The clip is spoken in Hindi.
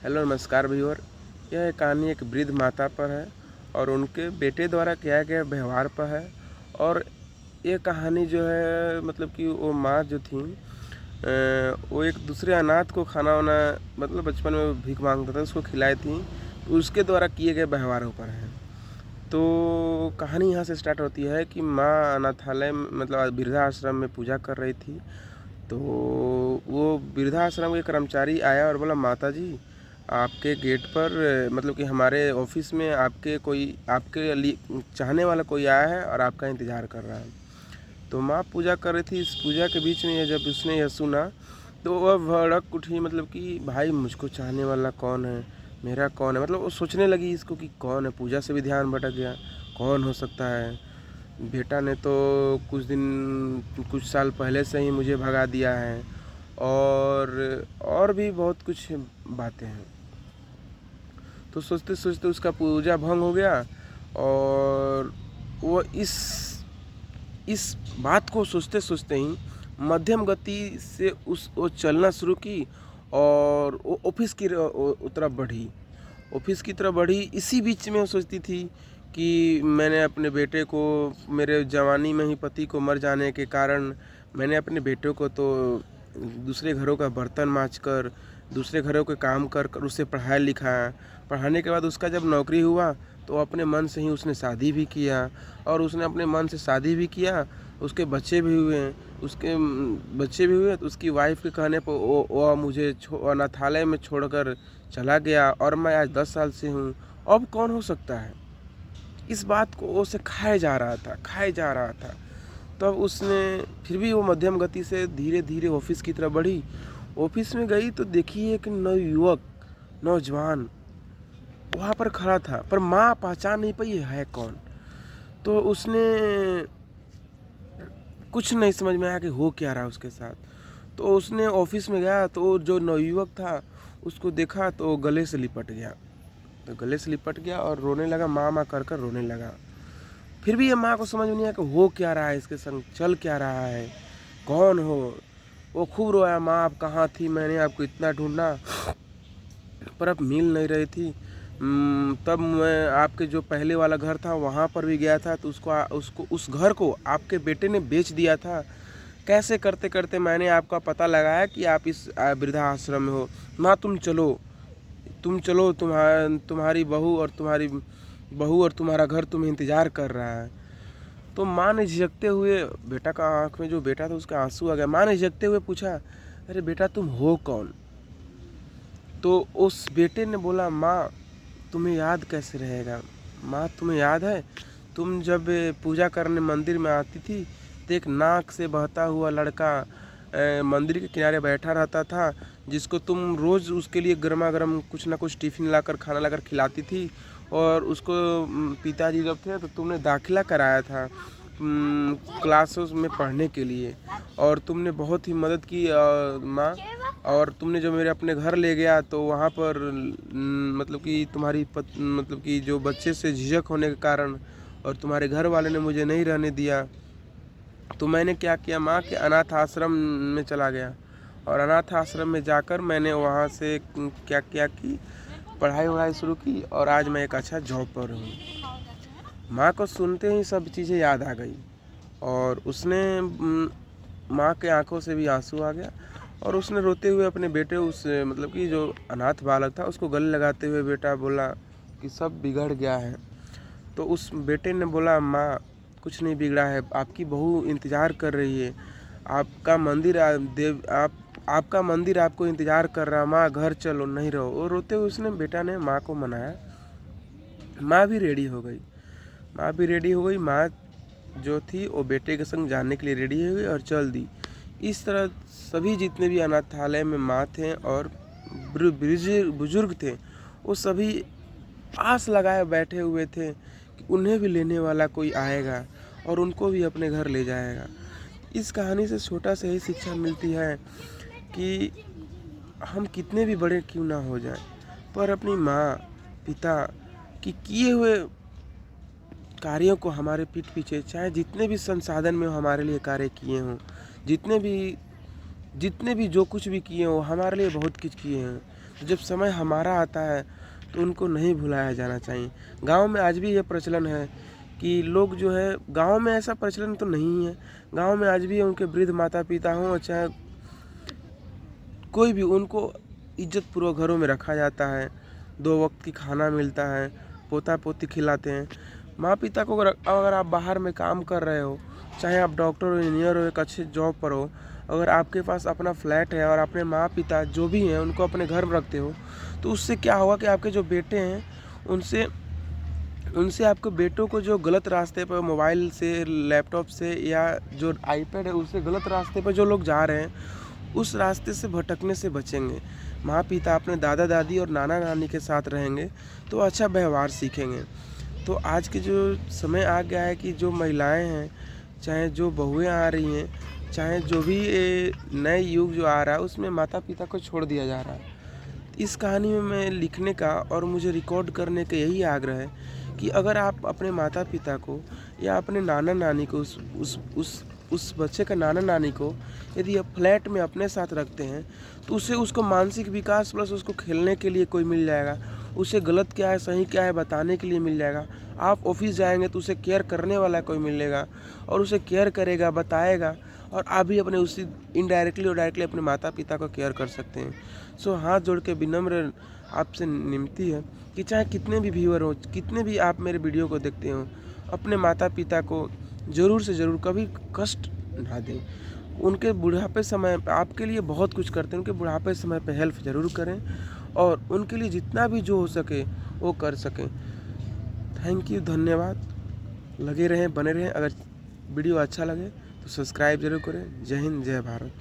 हेलो नमस्कार व्यूअर। यह कहानी एक वृद्ध माता पर है और उनके बेटे द्वारा किया गया व्यवहार पर है। और ये कहानी जो है मतलब कि वो माँ जो थी वो एक दूसरे अनाथ को खाना वाना मतलब बचपन में भीख मांगता था, उसको खिलाई थी। तो उसके द्वारा किए गए व्यवहारों पर है। तो कहानी यहाँ से स्टार्ट होती है कि माँ अनाथालय में मतलब वृद्धाश्रम में पूजा कर रही थी। तो वो वृद्धाश्रम के कर्मचारी आया और बोला, माता जी आपके गेट पर मतलब कि हमारे ऑफिस में आपके लिए चाहने वाला कोई आया है और आपका इंतज़ार कर रहा है। तो माँ पूजा कर रही थी। इस पूजा के बीच में जब उसने यह सुना तो वह भड़क उठी, मतलब कि भाई मुझको चाहने वाला कौन है, मेरा कौन है। मतलब वो सोचने लगी इसको कि कौन है। पूजा से भी ध्यान भटक गया, कौन हो सकता है। बेटा ने तो कुछ साल पहले से ही मुझे भगा दिया है और भी बहुत कुछ बातें हैं। तो सोचते सोचते उसका पूजा भंग हो गया और वो इस बात को सोचते सोचते ही मध्यम गति से वो चलना शुरू की और वो ऑफिस की तरफ बढ़ी। ऑफिस की तरफ बढ़ी। इसी बीच में वो सोचती थी कि मैंने अपने बेटे को, मेरे जवानी में ही पति को मर जाने के कारण मैंने अपने बेटे को तो दूसरे घरों का बर्तन मांज कर, दूसरे घरों के काम कर कर उसे पढ़ाया लिखाया। पढ़ाने के बाद उसका जब नौकरी हुआ तो अपने मन से ही उसने शादी भी किया और उसने अपने मन से शादी भी किया। उसके बच्चे भी हुए। उसके बच्चे भी हुए तो उसकी वाइफ के कहने पर वो मुझे अनाथालय में छोड़कर चला गया और मैं आज 10 साल से हूँ। अब कौन हो सकता है। इस बात को उसे खाए जा रहा था। तब उसने फिर भी वो मध्यम गति से धीरे धीरे ऑफिस की तरफ बढ़ी। ऑफिस में गई तो देखी एक नौजवान वहाँ पर खड़ा था, पर माँ पहचान नहीं पाई है कौन। तो उसने कुछ नहीं समझ में आया कि हो क्या रहा उसके साथ। तो उसने ऑफिस में गया तो जो नवयुवक था उसको देखा तो गले से लिपट गया और रोने लगा, माँ माँ कर कर रोने लगा। फिर भी ये माँ को समझ में नहीं आया कि हो क्या रहा है, इसके संग चल क्या रहा है, कौन हो। वो खूब रोया, माँ आप कहाँ थी, मैंने आपको इतना ढूंढा पर अब मिल नहीं रही थी। तब मैं आपके जो पहले वाला घर था वहाँ पर भी गया था तो उसको उस घर को आपके बेटे ने बेच दिया था। कैसे करते करते मैंने आपका पता लगाया कि आप इस वृद्धाश्रम में हो। माँ तुम चलो, तुम्हारी बहू और तुम्हारा घर तुम्हें इंतज़ार कर रहा है। तो माँ ने झिझकते हुए, बेटा का आँख में जो बेटा था उसका आंसू आ गया। माँ ने झिझकते हुए पूछा, अरे बेटा तुम हो कौन। तो उस बेटे ने बोला, माँ तुम्हें याद कैसे रहेगा। माँ तुम्हें याद है तुम जब पूजा करने मंदिर में आती थी तो एक नाक से बहता हुआ लड़का मंदिर के किनारे बैठा रहता था, जिसको तुम रोज़ उसके लिए गर्मा गर्म कुछ ना कुछ टिफ़िन लाकर खाना लाकर खिलाती थी। और उसको पिताजी जब थे तो तुमने दाखिला कराया था क्लासेस में पढ़ने के लिए और तुमने बहुत ही मदद की माँ। और तुमने जो मेरे अपने घर ले गया तो वहाँ पर मतलब कि मतलब कि जो बच्चे से झिझक होने के कारण और तुम्हारे घर वाले ने मुझे नहीं रहने दिया तो मैंने क्या किया माँ के अनाथ आश्रम में चला गया। और अनाथ आश्रम में जाकर मैंने वहाँ से क्या क्या की, पढ़ाई वढ़ाई शुरू की और आज मैं एक अच्छा जॉब पर हूँ। माँ को सुनते ही सब चीज़ें याद आ गई और उसने माँ के आंखों से भी आंसू आ गया और उसने रोते हुए अपने बेटे उस मतलब कि जो अनाथ बालक था उसको गले लगाते हुए बेटा बोला कि सब बिगड़ गया है। तो उस बेटे ने बोला, माँ कुछ नहीं बिगड़ा है, आपकी बहू इंतज़ार कर रही है, आपका मंदिर आपको इंतज़ार कर रहा, माँ घर चलो नहीं रहो। और रोते हुए उसने बेटा ने माँ को मनाया। माँ भी रेडी हो गई। माँ जो थी वो बेटे के संग जाने के लिए रेडी हो गई और चल दी। इस तरह सभी जितने भी अनाथालय में माँ थे और बुजुर्ग थे वो सभी आस लगाए बैठे हुए थे कि उन्हें भी लेने वाला कोई आएगा और उनको भी अपने घर ले जाएगा। इस कहानी से छोटा सा ही शिक्षा मिलती है कि हम कितने भी बड़े क्यों ना हो जाएं पर अपनी माँ पिता की किए हुए कार्यों को हमारे पीठ पीछे चाहे जितने भी संसाधन में हमारे लिए कार्य किए हों, जितने भी जो कुछ भी किए हों हमारे लिए बहुत कुछ किए हैं, तो जब समय हमारा आता है तो उनको नहीं भुलाया जाना चाहिए। गाँव में आज भी ये प्रचलन है कि लोग जो है, गाँव में ऐसा प्रचलन तो नहीं है, गाँव में आज भी उनके वृद्ध माता पिता हों चाहे कोई भी, उनको इज्जतपूर्वक घरों में रखा जाता है, 2 वक्त की खाना मिलता है, पोता पोती खिलाते हैं। माँ पिता को अगर आप बाहर में काम कर रहे हो, चाहे आप डॉक्टर हो, इंजीनियर हो, एक अच्छे जॉब पर हो, अगर आपके पास अपना फ्लैट है और अपने माँ पिता जो भी हैं उनको अपने घर में रखते हो, तो उससे क्या होगा कि आपके जो बेटे हैं उनसे आपके बेटों को जो गलत रास्ते पर मोबाइल से, लैपटॉप से या जो आईपैड है उससे गलत रास्ते पर जो लोग जा रहे हैं, उस रास्ते से भटकने से बचेंगे। माँ पिता अपने दादा दादी और नाना नानी के साथ रहेंगे तो अच्छा व्यवहार सीखेंगे। तो आज के जो समय आ गया है कि जो महिलाएं हैं, चाहे जो बहुएं आ रही हैं, चाहे जो भी नए युग जो आ रहा है, उसमें माता पिता को छोड़ दिया जा रहा है। इस कहानी में मैं लिखने का और मुझे रिकॉर्ड करने का यही आग्रह है कि अगर आप अपने माता पिता को या अपने नाना नानी को, उस बच्चे का नाना नानी को यदि आप फ्लैट में अपने साथ रखते हैं तो उससे उसको मानसिक विकास प्लस उसको खेलने के लिए कोई मिल जाएगा, उसे गलत क्या है सही क्या है बताने के लिए मिल जाएगा। आप ऑफिस जाएंगे तो उसे केयर करने वाला कोई मिलेगा और उसे केयर करेगा, बताएगा, और आप भी अपने उसी इनडायरेक्टली और डायरेक्टली अपने माता पिता को केयर कर सकते हैं। सो हाथ जोड़ के विनम्र आपसे विनती है कि चाहे कितने भी व्यूअर हो, कितने भी आप मेरे वीडियो को देखते हो, अपने माता पिता को ज़रूर से ज़रूर कभी कष्ट ना दें। उनके बुढ़ापे समय आपके लिए बहुत कुछ करते हैं, उनके बुढ़ापे समय पे हेल्प ज़रूर करें और उनके लिए जितना भी जो हो सके वो कर सकें। थैंक यू, धन्यवाद। लगे रहें, बने रहें। अगर वीडियो अच्छा लगे तो सब्सक्राइब जरूर करें। जय हिंद, जय भारत।